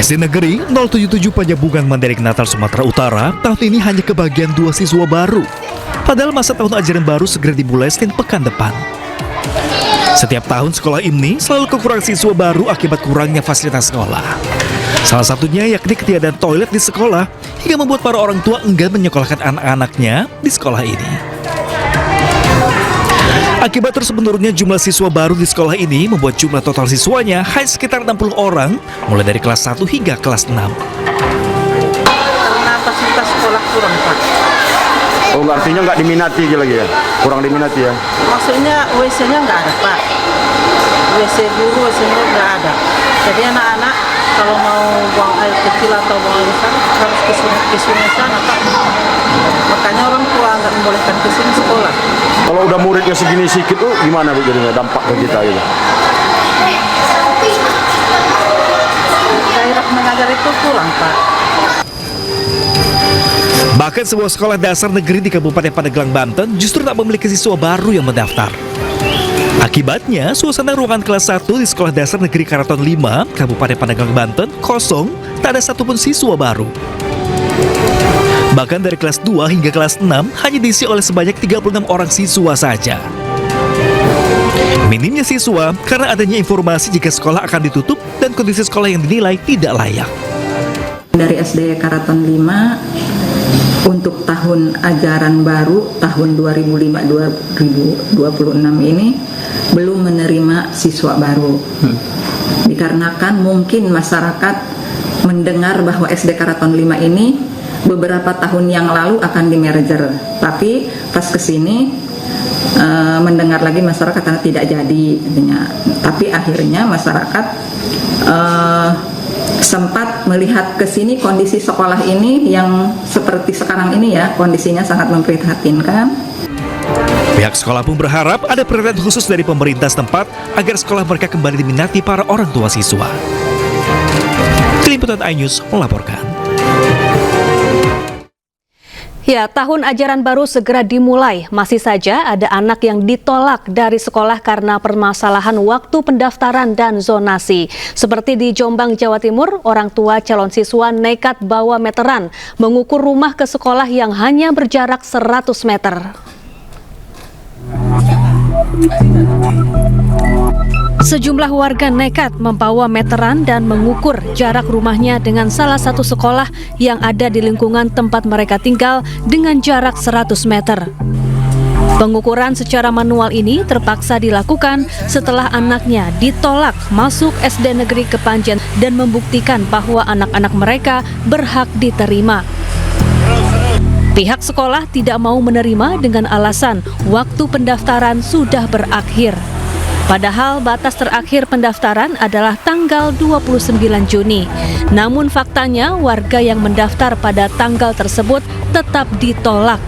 SD Negeri 077 Panjabungan Mandailing Natal Sumatera Utara tahun ini hanya kebagian 2 siswa baru. Padahal masa tahun ajaran baru segera dimulai Senin pekan depan. Setiap tahun sekolah ini selalu kekurangan siswa baru akibat kurangnya fasilitas sekolah. Salah satunya yakni ketiadaan toilet di sekolah hingga membuat para orang tua enggan menyekolahkan anak-anaknya di sekolah ini. Akibat terus menurunnya jumlah siswa baru di sekolah ini membuat jumlah total siswanya hanya sekitar 60 orang mulai dari kelas 1 hingga kelas 6. Karena fasilitas sekolah kurang, Pak. Oh, artinya nggak diminati lagi ya? Kurang diminati ya? Maksudnya WC-nya nggak ada, Pak. WC guru, WC-nya nggak ada. Jadi anak-anak kalau mau buang air kecil atau buang air besar harus ke sungai sana, Pak. Makanya orang tua nggak membolehkan ke sini sekolah. Kalau udah muridnya segini sedikit tuh gimana Bu jadinya dampak ke kita gitu? Gairah mengajar itu kurang, Pak. Bahkan sebuah sekolah dasar negeri di Kabupaten Pandeglang, Banten justru tak memiliki siswa baru yang mendaftar. Akibatnya, suasana ruangan kelas 1 di Sekolah Dasar Negeri Karaton 5, Kabupaten Pandeglang, Banten, kosong, tak ada satupun siswa baru. Bahkan dari kelas 2 hingga kelas 6 hanya diisi oleh sebanyak 36 orang siswa saja. Minimnya siswa karena adanya informasi jika sekolah akan ditutup dan kondisi sekolah yang dinilai tidak layak. Dari SD Karaton 5 untuk tahun ajaran baru tahun 2005-2026 ini belum menerima siswa baru. Dikarenakan mungkin masyarakat mendengar bahwa SD Karaton 5 ini beberapa tahun yang lalu akan di-merger, tapi pas kesini mendengar lagi masyarakat karena tidak jadi, tapi akhirnya masyarakat sempat melihat ke sini kondisi sekolah ini yang seperti sekarang ini ya, kondisinya sangat memprihatinkan. Pihak sekolah pun berharap ada perhatian khusus dari pemerintah setempat agar sekolah mereka kembali diminati para orang tua siswa. Tim Liputan iNews melaporkan. Ya, tahun ajaran baru segera dimulai. Masih saja ada anak yang ditolak dari sekolah karena permasalahan waktu pendaftaran dan zonasi. Seperti di Jombang, Jawa Timur, orang tua calon siswa nekat bawa meteran mengukur rumah ke sekolah yang hanya berjarak 100 meter. Sejumlah warga nekat membawa meteran dan mengukur jarak rumahnya dengan salah satu sekolah yang ada di lingkungan tempat mereka tinggal dengan jarak 100 meter. Pengukuran secara manual ini terpaksa dilakukan setelah anaknya ditolak masuk SD Negeri Kepanjen dan membuktikan bahwa anak-anak mereka berhak diterima. Pihak sekolah tidak mau menerima dengan alasan waktu pendaftaran sudah berakhir. Padahal batas terakhir pendaftaran adalah tanggal 29 Juni. Namun faktanya warga yang mendaftar pada tanggal tersebut tetap ditolak.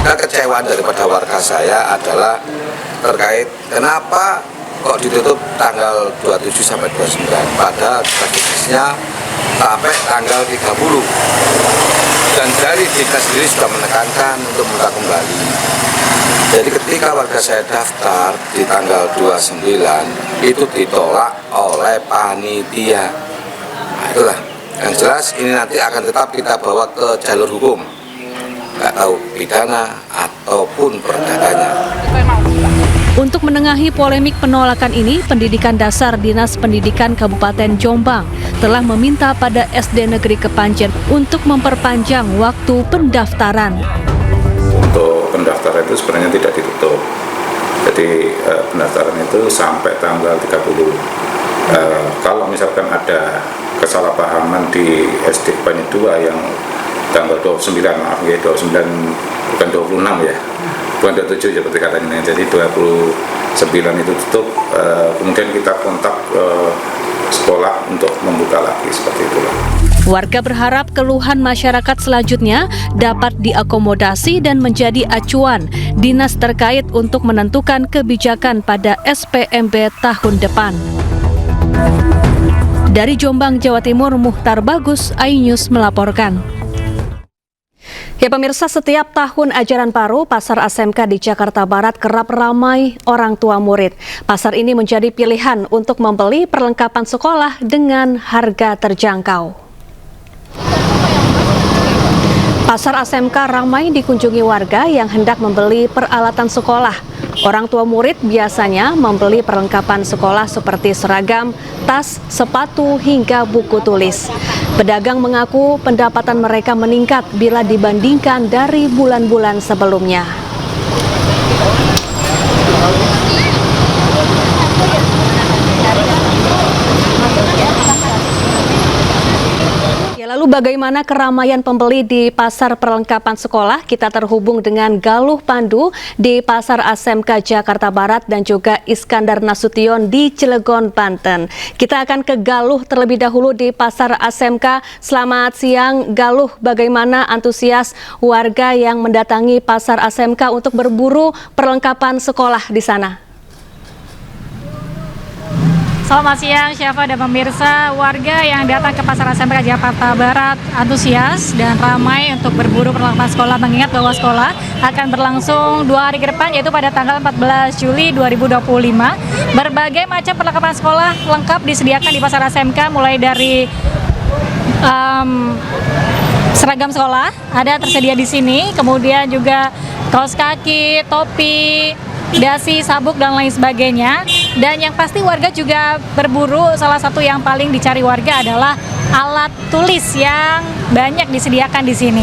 Kekecewaan daripada warga saya adalah terkait kenapa kok ditutup tanggal 27 sampai 29 padahal statistiknya sampai tanggal 30. Dan dari dinas sendiri sudah menekankan untuk membuka kembali. Jadi ketika warga saya daftar di tanggal 29 itu ditolak oleh panitia. Nah itulah, yang jelas ini nanti akan tetap kita bawa ke jalur hukum. Nggak tahu pidana ataupun perdatanya. Untuk menengahi polemik penolakan ini, Pendidikan Dasar Dinas Pendidikan Kabupaten Jombang telah meminta pada SD Negeri Kepanjen untuk memperpanjang waktu pendaftaran. Untuk pendaftaran itu sebenarnya tidak ditutup. Jadi pendaftaran itu sampai tanggal 30. Kalau misalkan ada kesalahpahaman di SD Kepanjen 2 yang tanggal 29, maaf ya, 29 bukan 26 ya. Bukan 27 seperti katanya, jadi 29 itu tutup, kemudian kita kontak sekolah untuk membuka lagi, seperti itulah. Warga berharap keluhan masyarakat selanjutnya dapat diakomodasi dan menjadi acuan dinas terkait untuk menentukan kebijakan pada SPMB tahun depan. Dari Jombang, Jawa Timur, Muhtar Bagus, iNews melaporkan. Ya pemirsa, setiap tahun ajaran baru, Pasar ASMK di Jakarta Barat kerap ramai orang tua murid. Pasar ini menjadi pilihan untuk membeli perlengkapan sekolah dengan harga terjangkau. Pasar ASMK ramai dikunjungi warga yang hendak membeli peralatan sekolah. Orang tua murid biasanya membeli perlengkapan sekolah seperti seragam, tas, sepatu, hingga buku tulis. Pedagang mengaku pendapatan mereka meningkat bila dibandingkan dari bulan-bulan sebelumnya. Lalu bagaimana keramaian pembeli di pasar perlengkapan sekolah? Kita terhubung dengan Galuh Pandu di Pasar ASMK Jakarta Barat dan juga Iskandar Nasution di Cilegon, Banten. Kita akan ke Galuh terlebih dahulu di Pasar ASMK. Selamat siang Galuh, bagaimana antusias warga yang mendatangi Pasar ASMK untuk berburu perlengkapan sekolah di sana? Selamat siang Syafa dan pemirsa. Warga yang datang ke Pasar ASMK Jakarta Barat antusias dan ramai untuk berburu perlengkapan sekolah, mengingat bahwa sekolah akan berlangsung 2 hari ke depan, yaitu pada tanggal 14 Juli 2025. Berbagai macam perlengkapan sekolah lengkap disediakan di Pasar ASMK, mulai dari seragam sekolah ada tersedia di sini, kemudian juga kaos kaki, topi, dasi, sabuk, dan lain sebagainya. Dan yang pasti warga juga berburu, salah satu yang paling dicari warga adalah alat tulis yang banyak disediakan di sini.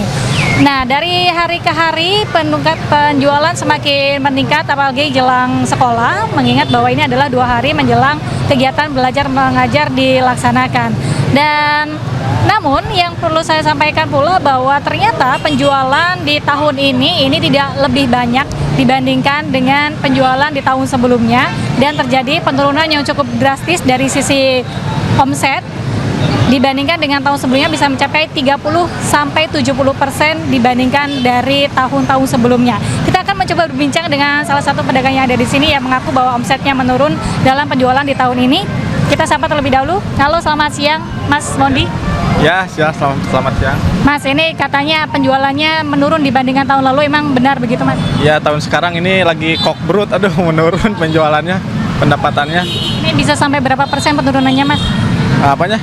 Nah, dari hari ke hari penjualan semakin meningkat, apalagi jelang sekolah, mengingat bahwa ini adalah 2 hari menjelang kegiatan belajar mengajar dilaksanakan. Dan namun yang perlu saya sampaikan pula bahwa ternyata penjualan di tahun ini tidak lebih banyak dibandingkan dengan penjualan di tahun sebelumnya, dan terjadi penurunan yang cukup drastis dari sisi omset dibandingkan dengan tahun sebelumnya, bisa mencapai 30-70% dibandingkan dari tahun-tahun sebelumnya. Kita akan mencoba berbincang dengan salah satu pedagang yang ada di sini yang mengaku bahwa omsetnya menurun dalam penjualan di tahun ini. Kita sapa terlebih dahulu. Halo, selamat siang Mas Mondi. Ya, selamat siang. Mas, ini katanya penjualannya menurun dibandingkan tahun lalu, emang benar begitu Mas? Ya, tahun sekarang ini lagi kokbrut, menurun penjualannya, pendapatannya. Ini bisa sampai berapa persen penurunannya Mas? Apanya?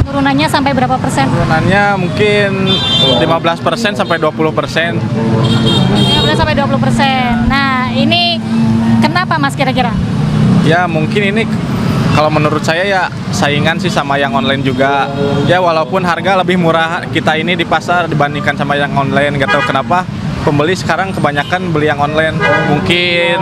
Penurunannya sampai berapa persen? Penurunannya mungkin 15% sampai 20%. 15 sampai 20%. Nah, ini kenapa Mas kira-kira? Ya, mungkin ini kalau menurut saya ya saingan sih sama yang online juga. Ya, walaupun harga lebih murah kita ini di pasar dibandingkan sama yang online, nggak tahu kenapa pembeli sekarang kebanyakan beli yang online. Mungkin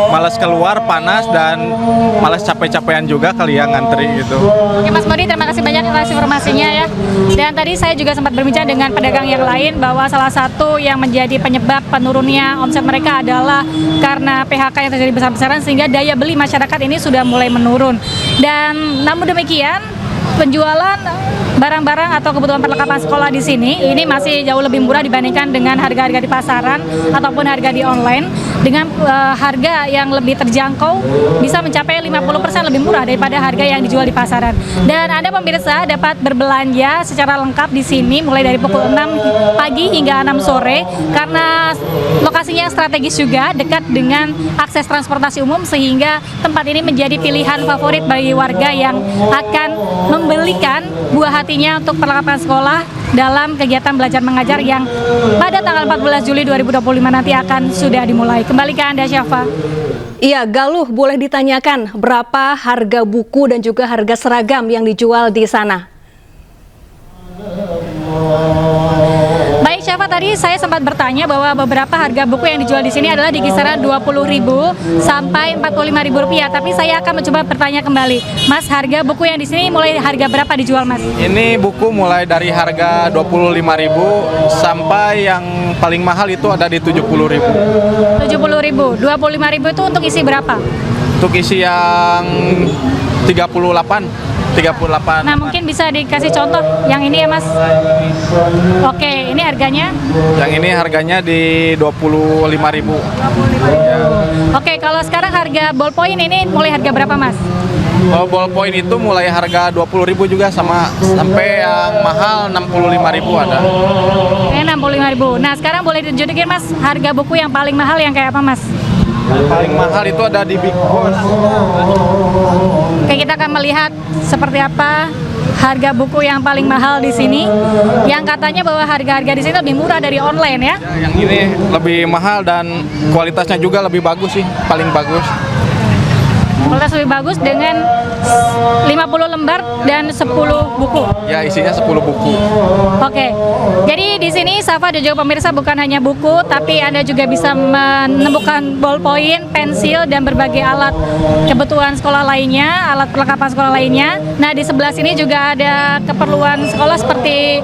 malas keluar, panas, dan malas capek-capekan juga kali ya ngantri gitu. Oke Mas Modi, terima kasih banyak atas informasinya ya. Dan tadi saya juga sempat berbincang dengan pedagang yang lain bahwa salah satu yang menjadi penyebab penurunnya omset mereka adalah karena PHK yang terjadi besar-besaran, sehingga daya beli masyarakat ini sudah mulai menurun. Dan namun demikian, penjualan barang-barang atau kebutuhan perlengkapan sekolah di sini ini masih jauh lebih murah dibandingkan dengan harga-harga di pasaran ataupun harga di online, dengan harga yang lebih terjangkau, bisa mencapai 50% lebih murah daripada harga yang dijual di pasaran. Dan Anda pemirsa dapat berbelanja secara lengkap di sini mulai dari pukul 6 pagi hingga 6 sore, karena lokasinya strategis juga, dekat dengan akses transportasi umum, sehingga tempat ini menjadi pilihan favorit bagi warga yang akan membelikan buah hatinya untuk perlengkapan sekolah dalam kegiatan belajar mengajar yang pada tanggal 14 Juli 2025 nanti akan sudah dimulai. Kembali ke Anda Syafa. Iya, Galuh, boleh ditanyakan berapa harga buku dan juga harga seragam yang dijual di sana? Baik Syafa, tadi saya sempat bertanya bahwa beberapa harga buku yang dijual di sini adalah di kisaran Rp20.000 sampai Rp45.000, tapi saya akan mencoba bertanya kembali. Mas, harga buku yang di sini mulai harga berapa dijual Mas? Ini buku mulai dari harga Rp25.000 sampai yang paling mahal itu ada di Rp70.000. Rp70.000. Rp25.000 itu untuk isi berapa? Untuk isi yang 38. Nah, mungkin bisa dikasih contoh yang ini ya, Mas. Oke, ini harganya? Yang ini harganya di 25.000. Oke, kalau sekarang harga ballpoint ini mulai harga berapa, Mas? Oh, ballpoint itu mulai harga 20.000 juga sampai yang mahal 65.000 ada. 65.000. Nah, sekarang boleh ditunjukin, Mas, harga buku yang paling mahal yang kayak apa, Mas? Paling mahal itu ada di Big Boss. Oke, kita akan melihat seperti apa harga buku yang paling mahal di sini. Yang katanya bahwa harga-harga di sini lebih murah dari online ya. Yang ini lebih mahal dan kualitasnya juga lebih bagus sih, paling bagus. Kualitas lebih bagus dengan 50 lembar dan 10 buku. Ya, isinya 10 buku. Oke. Jadi di sini Safa dan juga pemirsa bukan hanya buku, tapi Anda juga bisa menemukan ballpoint, pensil dan berbagai alat kebutuhan sekolah lainnya, alat perlengkapan sekolah lainnya. Nah, di sebelah sini juga ada keperluan sekolah seperti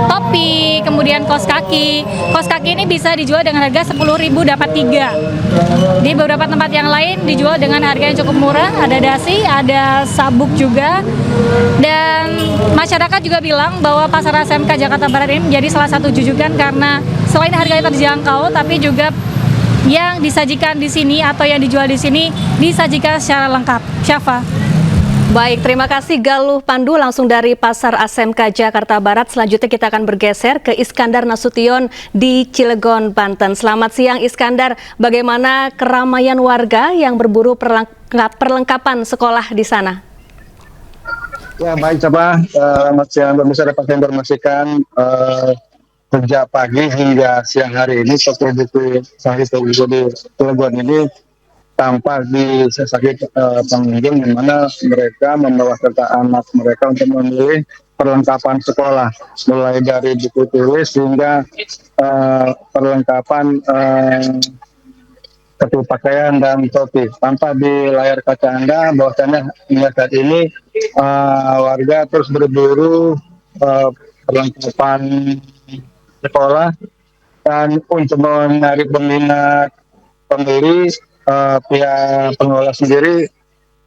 topi, kemudian kaos kaki. Kaos kaki ini bisa dijual dengan harga 10.000 dapat 3. Di beberapa tempat yang lain dijual dengan harga yang cukup murah, ada dasi, ada sabuk juga. Dan masyarakat juga bilang bahwa Pasar SMK Jakarta Barat ini menjadi salah satu rujukan karena selain harganya terjangkau, tapi juga yang disajikan di sini atau yang dijual di sini disajikan secara lengkap. Syafa. Baik, terima kasih Galuh Pandu langsung dari Pasar SMK Jakarta Barat. Selanjutnya kita akan bergeser ke Iskandar Nasution di Cilegon, Banten. Selamat siang Iskandar, bagaimana keramaian warga yang berburu perlengkapan sekolah di sana? Ya baik, coba selamat siang pemirsa, dapat saya informasikan sejak pagi hingga siang hari ini toko buku Sahih di Cilegon ini tampak di sakit pengunjung, di mana mereka membawa serta anak mereka untuk memilih perlengkapan sekolah, mulai dari buku tulis hingga perlengkapan sepatu pakaian dan topi. Tampak di layar kaca Anda bahwasanya hingga saat ini warga terus berburu perlengkapan sekolah, dan untuk menarik minat pembeli, pihak pengelola sendiri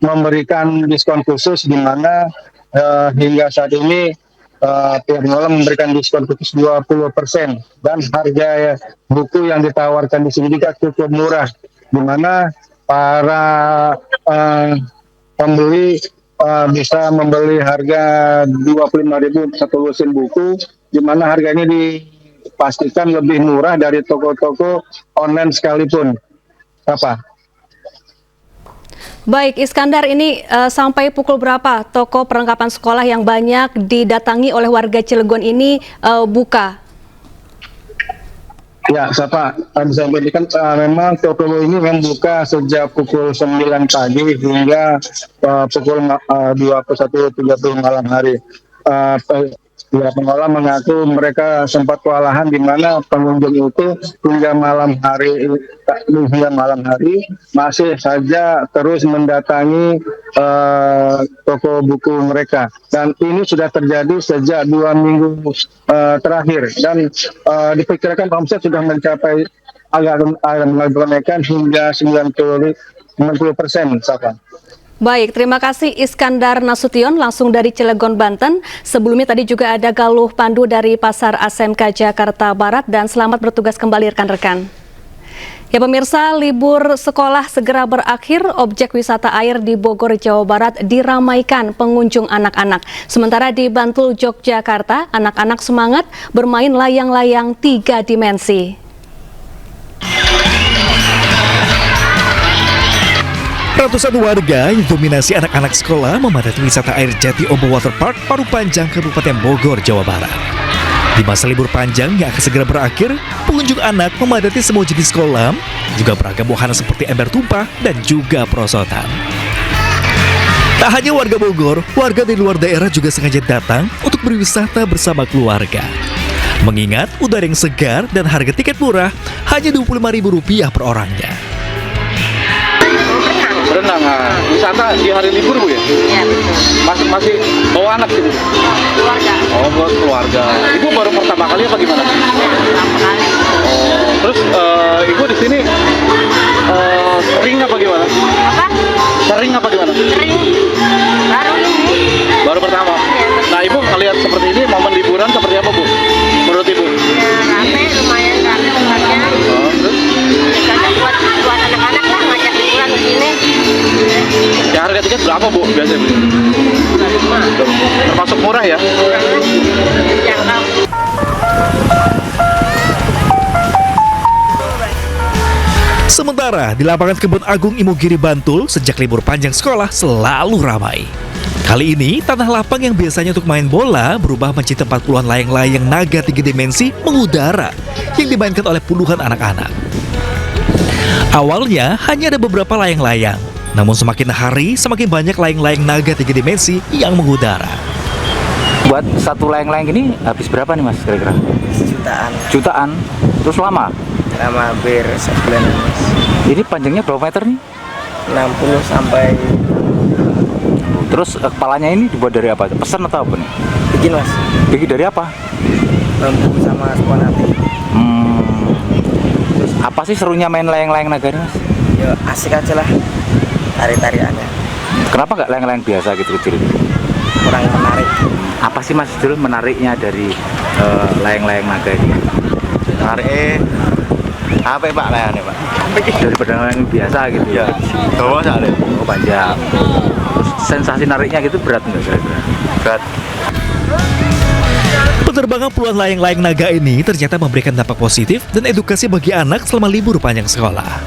memberikan diskon khusus, di mana hingga saat ini pihak pengelola memberikan diskon khusus 20%, dan harga buku yang ditawarkan di sini juga cukup murah, di mana para pembeli bisa membeli harga 25.000 satu lusin buku, di mana harganya dipastikan lebih murah dari toko-toko online sekalipun. Apa? Baik, Iskandar, ini sampai pukul berapa toko perlengkapan sekolah yang banyak didatangi oleh warga Cilegon ini buka? Ya, Sapa, bisa memberikan memang toko ini memang buka sejak pukul 9 pagi hingga pukul 21.30 malam hari. Pihak pengelola mengaku mereka sempat kewalahan, di mana pengunjung itu hingga malam hari masih saja terus mendatangi toko buku mereka, dan ini sudah terjadi sejak 2 minggu terakhir, dan diperkirakan omset sudah mencapai agak kenaikan hingga 90%. Sapa. Baik, terima kasih Iskandar Nasution langsung dari Cilegon, Banten. Sebelumnya tadi juga ada Galuh Pandu dari Pasar SMK Jakarta Barat, dan selamat bertugas kembali rekan-rekan. Ya pemirsa, libur sekolah segera berakhir, objek wisata air di Bogor, Jawa Barat diramaikan pengunjung anak-anak. Sementara di Bantul, Yogyakarta, anak-anak semangat bermain layang-layang 3 dimensi. Ratusan warga yang dominasi anak-anak sekolah memadati wisata air Jati Ombo Water Park Paru Panjang, Kabupaten Bogor, Jawa Barat. Di masa libur panjang yang akan segera berakhir, pengunjung anak memadati semua jenis kolam, juga beragam wahana seperti ember tumpah dan juga perosotan. Tak hanya warga Bogor, warga dari luar daerah juga sengaja datang untuk berwisata bersama keluarga. Mengingat udara yang segar dan harga tiket murah hanya Rp25.000 per orangnya. Berenang, wisata di hari libur Bu ya? Iya betul. Masih bawa anak sih Bu? Keluarga. Oh buat keluarga. Ibu baru pertama kali apa gimana? Pertama kali. Terus ibu di sini sering apa gimana? Apa? Sering apa gimana? Sering. Baru ini. Baru pertama. Nah ibu ngelihat seperti ini momen liburan seperti apa bu? Menurut ibu? Ya rame, lumayan rame tempatnya. Terus? Kadang buat anak-anak lah ngajak liburan ke sini. Ya harga tiket berapa bu biasanya bu? Termasuk murah ya? Jangkau. Sementara di lapangan Kebun Agung Imogiri Bantul, sejak libur panjang sekolah selalu ramai. Kali ini, tanah lapang yang biasanya untuk main bola berubah menjadi tempat puluhan layang-layang naga 3 dimensi mengudara yang dimainkan oleh puluhan anak-anak. Awalnya hanya ada beberapa layang-layang, namun semakin hari semakin banyak layang-layang naga 3 dimensi yang mengudara. Buat satu layang-layang ini habis berapa nih mas kira-kira? Jutaan. Jutaan? Terus lama? Lama hampir sebulan mas. Ini panjangnya berapa meter nih? 60 sampai. Terus kepalanya ini dibuat dari apa? Pesan atau apa nih? Bikin mas. Bikin dari apa? Bambu sama spon api. Terus apa sih serunya main layang-layang naga ini mas? Ya asik aja lah tari-tariannya. Kenapa nggak layang-layang biasa gitu kecil? Kurang menarik. Apa sih mas Jul menariknya dari layang-layang naga ini? Menarik apa ya pak layangnya pak? Daripada layang biasa gitu ya? Bawa soalnya. Oh panjang. Terus sensasi nariknya gitu berat nggak kira-kira? Berat. Penerbangan puluhan layang-layang naga ini ternyata memberikan dampak positif dan edukasi bagi anak selama libur panjang sekolah.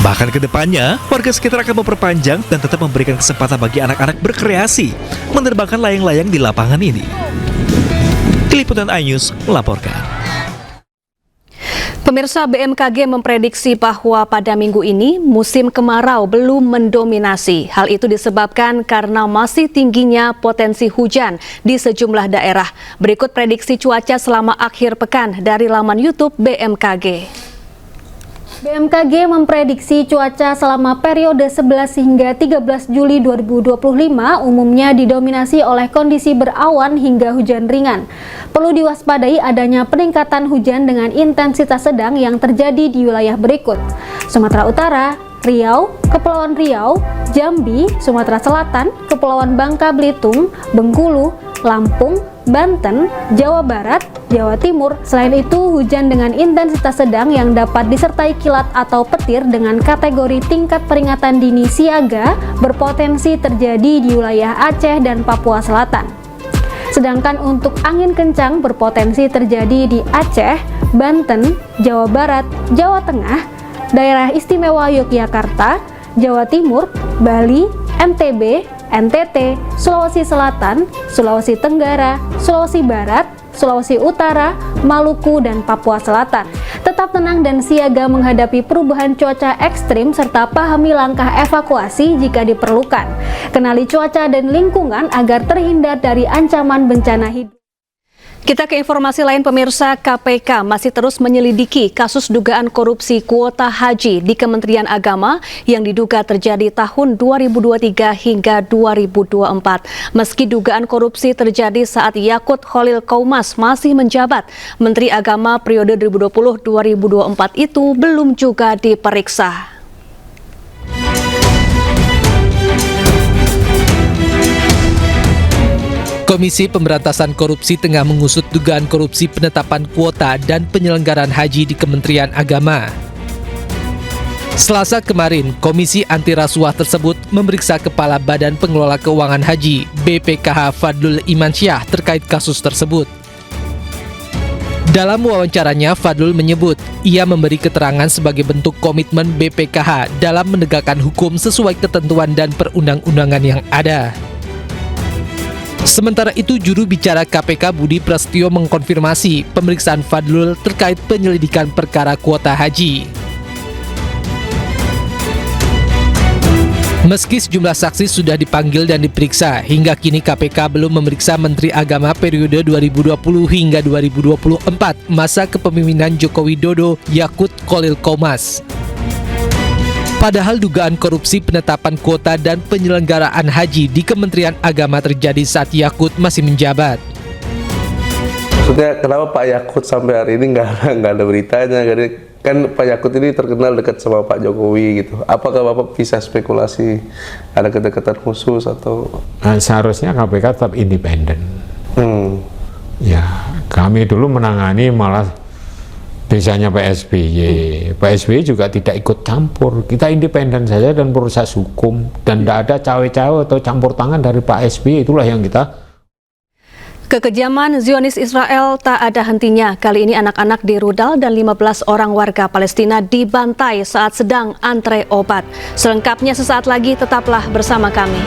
Bahkan ke depannya, warga sekitar akan memperpanjang dan tetap memberikan kesempatan bagi anak-anak berkreasi menerbangkan layang-layang di lapangan ini. Tim Liputan iNews melaporkan. Pemirsa, BMKG memprediksi bahwa pada minggu ini musim kemarau belum mendominasi. Hal itu disebabkan karena masih tingginya potensi hujan di sejumlah daerah. Berikut prediksi cuaca selama akhir pekan dari laman YouTube BMKG. BMKG memprediksi cuaca selama periode 11 hingga 13 Juli 2025 umumnya didominasi oleh kondisi berawan hingga hujan ringan. Perlu diwaspadai adanya peningkatan hujan dengan intensitas sedang yang terjadi di wilayah berikut: Sumatera Utara, Riau, Kepulauan Riau, Jambi, Sumatera Selatan, Kepulauan Bangka Belitung, Bengkulu, Lampung, Banten, Jawa Barat, Jawa Timur. Selain itu, hujan dengan intensitas sedang yang dapat disertai kilat atau petir dengan kategori tingkat peringatan dini siaga berpotensi terjadi di wilayah Aceh dan Papua Selatan. Sedangkan untuk angin kencang berpotensi terjadi di Aceh, Banten, Jawa Barat, Jawa Tengah, Daerah Istimewa Yogyakarta, Jawa Timur, Bali, NTB, NTT, Sulawesi Selatan, Sulawesi Tenggara, Sulawesi Barat, Sulawesi Utara, Maluku, dan Papua Selatan. Tetap tenang dan siaga menghadapi perubahan cuaca ekstrim serta pahami langkah evakuasi jika diperlukan. Kenali cuaca dan lingkungan agar terhindar dari ancaman bencana hidup. Kita ke informasi lain, pemirsa. KPK masih terus menyelidiki kasus dugaan korupsi kuota haji di Kementerian Agama yang diduga terjadi tahun 2023 hingga 2024. Meski dugaan korupsi terjadi saat Yakut Khalil Qaumas masih menjabat, Menteri Agama periode 2020-2024 itu belum juga diperiksa. Komisi Pemberantasan Korupsi tengah mengusut dugaan korupsi penetapan kuota dan penyelenggaraan haji di Kementerian Agama. Selasa kemarin, Komisi Anti Rasuah tersebut memeriksa Kepala Badan Pengelola Keuangan Haji (BPKH) Fadlul Imansyah terkait kasus tersebut. Dalam wawancaranya, Fadlul menyebut ia memberi keterangan sebagai bentuk komitmen BPKH dalam menegakkan hukum sesuai ketentuan dan perundang-undangan yang ada. Sementara itu, juru bicara KPK Budi Prasetyo mengkonfirmasi pemeriksaan Fadlul terkait penyelidikan perkara kuota haji. Meski sejumlah saksi sudah dipanggil dan diperiksa, hingga kini KPK belum memeriksa Menteri Agama periode 2020 hingga 2024 masa kepemimpinan Joko Widodo, Yakut Khalil Qaumas. Padahal dugaan korupsi penetapan kuota dan penyelenggaraan haji di Kementerian Agama terjadi saat Yakut masih menjabat. Maksudnya kenapa Pak Yakut sampai hari ini nggak ada beritanya? Kan Pak Yakut ini terkenal dekat sama Pak Jokowi gitu. Apakah Bapak bisa spekulasi ada kedekatan khusus atau? Seharusnya KPK tetap independen. Ya, kami dulu menangani malah desanya Pak SBY. Pak SBY juga tidak ikut campur. Kita independen saja dan proses hukum dan tidak ada cawe-cawe atau campur tangan dari Pak SBY. Itulah yang kita. Kekejaman Zionis Israel tak ada hentinya. Kali ini anak-anak di rudal dan 15 orang warga Palestina dibantai saat sedang antre obat. Selengkapnya sesaat lagi, tetaplah bersama kami.